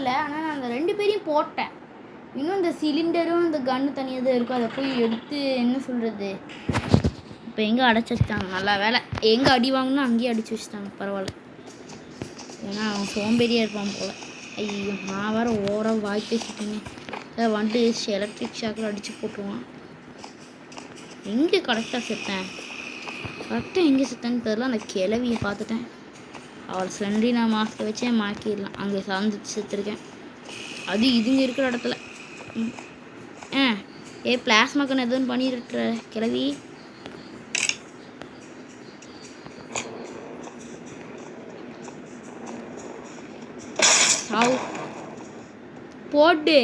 போடலை, ஆனால் நான் அந்த 2 பேரையும் போட்டேன். இன்னும் இந்த சிலிண்டரும் இந்த கன்று தனியாக தான் இருக்கும். அதை போய் எடுத்து என்ன சொல்கிறது, இப்போ எங்கே அடைச்சி வச்சிட்டாங்க. நல்லா வேலை, எங்கே அடி வாங்கினா அங்கேயே அடித்து வச்சிட்டாங்க. பரவாயில்ல, ஏன்னா அவன் சோம்பேறியாக இருப்பான் போல். ஐயோ, நான் வேறு ஓவராக வாய் பேசிட்டேங்க. அதை வந்துட்டு எலக்ட்ரிக் ஷாக்கில் அடித்து போட்டுருவான். எங்கே கரெக்டாக செத்தேன், கரெக்டாக எங்கே செத்தேன்னு தெரில. அந்த கிளவியை பார்த்துட்டேன். அவள் ஸ்லெண்ட்ரினா மாஸ்க்கை வச்சே மாக்கிடலாம். அங்கே சார்ந்துட்டு செத்துருக்கேன். அது இதுங்க இருக்கிற இடத்துல. பிளாஸ்மாக்கன்னு எதுவும் பண்ணிடுற கிளவி. சாவு போட்டு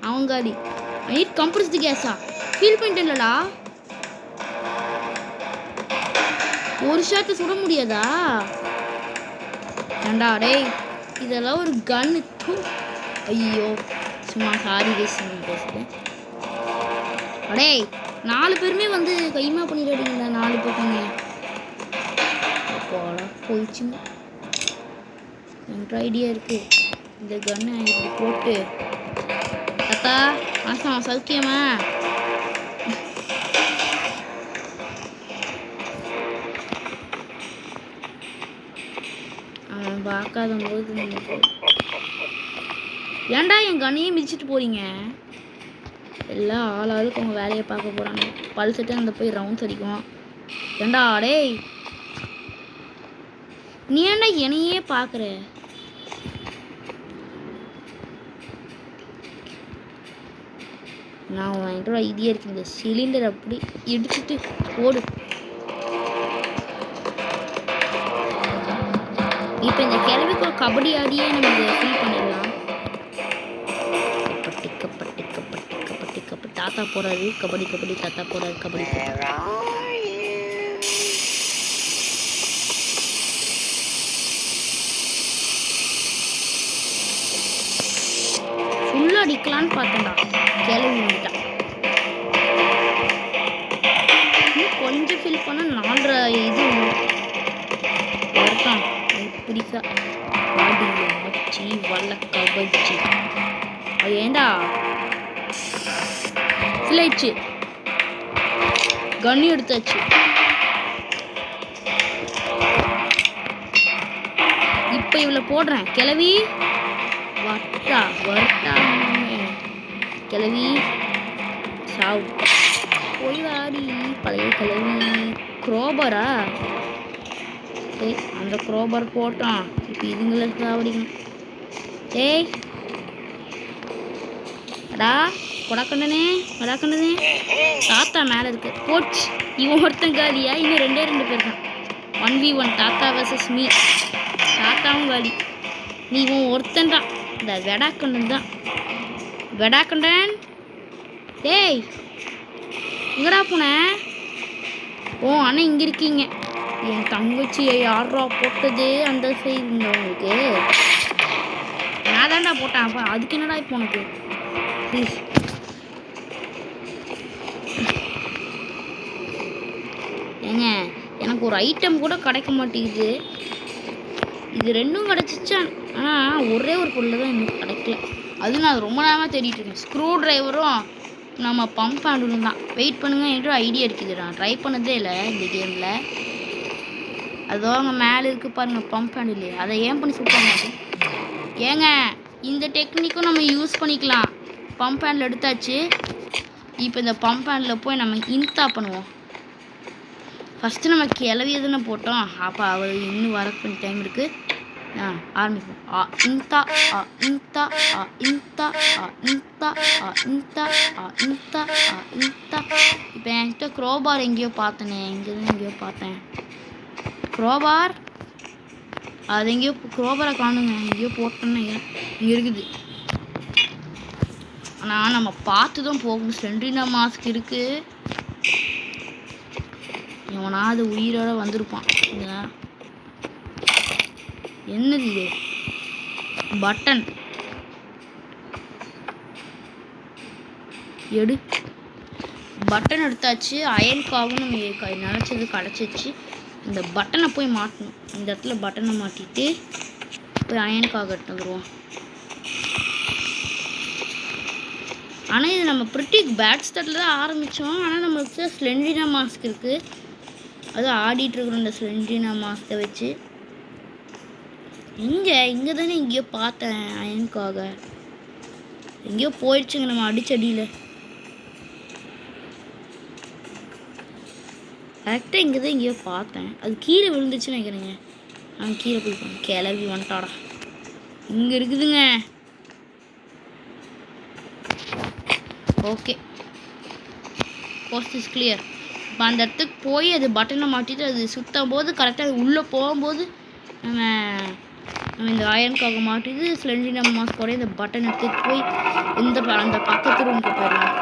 அவங்காடி நீட் கம்ப்ரஸ்டு கேஸா ஃபீல் பண்ணிட்டேன்லடா. ஒரு ஷாட்டை சுட முடியாதா? ஏண்டா டேய், இதெல்லாம் ஒரு கன்னு. ஐயோ, சும்மா சாரி பேசுகிறேன். அடே 4 பேருமே வந்து கைமா பண்ணிடுறீங்களா? 4 பக்கங்க போல போயிடுச்சுங்க. எனக்கு ஐடியா இருக்குது. இந்த கன்னை இப்படி போட்டு தாத்தா மாசம் சௌக்கியமா? அவன் பார்க்காத போது ஏன்டா என் கண்ணையே மிதிச்சுட்டு போறீங்க? எல்லாம் ஆளாளுக்கு அவங்க வேலையை பார்க்க போகிறாங்க. பல்சட்டு அந்த போய் ரவுண்ட்ஸ் அடிக்கும். ஏண்டா டேய், நீ ஏன்டா என்னையே பார்க்குற? நான் என்கிட்ட ஒரு ஐடியா இருக்கு. இந்த சிலிண்டர் அப்படி இடிச்சுட்டு ஓடு. இப்போ இந்த கிழவிக்கு ஒரு கபடி ஆடியே நம்ம இதை ஃபீல் பண்ணிடலாம். தாத்தா போறாரு கபடி கபடி, தாத்தா போறாரு கபடி. ஃபுல்லா அடிக்கலான்னு பார்த்தேன்டா, கிளம்பி வந்துட்டான். கொஞ்சம் ஃபீல் பண்ண 4 இது வருதான் பிடிக்கா ஆடி மச்சி வல்ல கபச்சி. அது ஏண்டா ஃபில்லாயிடுச்சு, கண்ணி எடுத்தாச்சு. இப்போ இவ்வளோ போடுறேன். கிளவி வட்டா வட்டா கிளவி சாவு போய் வாடி பழைய கிளவி. குரோபரா? அந்த குரோபர் போட்டான். இப்போ இதுங்களை சாவடிக்கணும். ஏய் அடா கொடாக்கண்டனே கொடாக்கண்டனே, தாத்தா மேலே இருக்கு. போச்சு, இவன் ஒருத்தன் காலியா? இன்னும் 2 பேர் தான். 1v1 தாத்தா வர்சஸ் மீ. தாத்தாவும் காலி, நீ இவன் ஒருத்தன் தான். இந்த வெடாக்கண்டன் தான். வெடாக்கண்டன் டேய் எங்கடா போன? ஓ அண்ணன் இங்கே இருக்கீங்க. என் தங்கச்சியை யாரா போட்டது அந்த சைடு இருந்தவங்களுக்கு? நான் தான்டா போட்டேன். அப்போ அதுக்கு என்னடா இப்போ உனக்கு? ப்ளீஸ் ஏங்க, எனக்கு ஒரு ஐட்டம் கூட கிடைக்க மாட்டேங்குது. இது 2ம் கிடச்சிச்சா? ஆனால் ஒரே ஒரு பொருள் தான் எனக்கு கிடைக்கல. அது நான் ரொம்ப நேரமாக தேடிட்டு இருக்கேன். ஸ்க்ரூ ட்ரைவரும் நம்ம பம்ப் ஹேண்டிலும் தான். வெயிட் பண்ணுங்கள், என்கிட்ட ஐடியா இருக்குது. நான் ட்ரை பண்ணதே இல்லை இந்த கேமில். அதோ அங்கே மேலே இருக்குது பாருங்கள் பம்ப் ஹேண்டில். அதை ஏன் பண்ணி சுட்டாங்க? ஏங்க, இந்த டெக்னிக்கும் நம்ம யூஸ் பண்ணிக்கலாம். பம்ப் ஹேண்டில் எடுத்தாச்சு. இப்போ இந்த பம்ப் ஹேண்டில் போய் நம்ம இன்தா பண்ணுவோம். ஃபஸ்ட்டு நம்ம கிளவி எதுன்னு போட்டோம். அப்போ அவர் இன்னும் வர கொஞ்சம் டைம் இருக்குது. ஆரம்பிப்போம். இன்தா இன்தா இன்தா இன்தா இன்தா இன்தா இன்தா. இப்போ என்கிட்ட குரோபார் எங்கேயோ பார்த்தேனே, எங்கேயோ பார்த்தேன் குரோபார். அது எங்கேயோ குரோபாரை காணுங்க, எங்கேயோ போட்டோன்னு இங்கே இருக்குது. ஆனால் நம்ம பார்த்து தான் போகணும். ஸ்லெண்ட்ரினா மாஸ்க் இருக்குது. எவனாவது உயிரோட வந்திருப்பான். என்னது இது? பட்டன் எடு. பட்டன் எடுத்தாச்சு. அயன் காவும் நம்ம நினச்சது கிடச்சிச்சு. இந்த பட்டனை போய் மாட்டணும். இந்த இடத்துல பட்டனை மாட்டிட்டு போய் அயன் காக எடுத்து வந்துடுவோம். ஆனால் இது நம்ம ப்ரிட்டி பேட் ஸ்டார்ட்டில் தான் ஆரம்பித்தோம். ஆனால் நம்மளுக்கு ஸ்லெண்டினா மாஸ்க் இருக்குது. அது ஆடிட்டுருக்குறோம் இந்த ஸ்லெண்டினா மாஸ்க்கை வச்சு. இங்கே தானே எங்கேயோ பார்த்தேன் அயனுக்காக. எங்கேயோ போயிடுச்சுங்க நம்ம அடிச்சடியில். கரெக்டாக இங்கே தான் எங்கேயோ பார்த்தேன். அது கீழே விழுந்துச்சுன்னு நினைக்கிறேங்க. கீழே போய் கிளவி வந்துட்டாடா. இங்கே இருக்குதுங்க. Okay, coast is clear. இப்போ அந்த இடத்துக்கு போய் அது பட்டனை மாட்டிட்டு அது சுற்றும் போது கரெக்டாக அது உள்ளே போகும்போது நம்ம இந்த அயனுக்காக மாட்டிட்டு ஸ்லெண்டினா மாஸ்கோட இந்த பட்டன் எடுத்துட்டு போய் அந்த பக்கத்து ரூமுக்கு போயிடலாம்.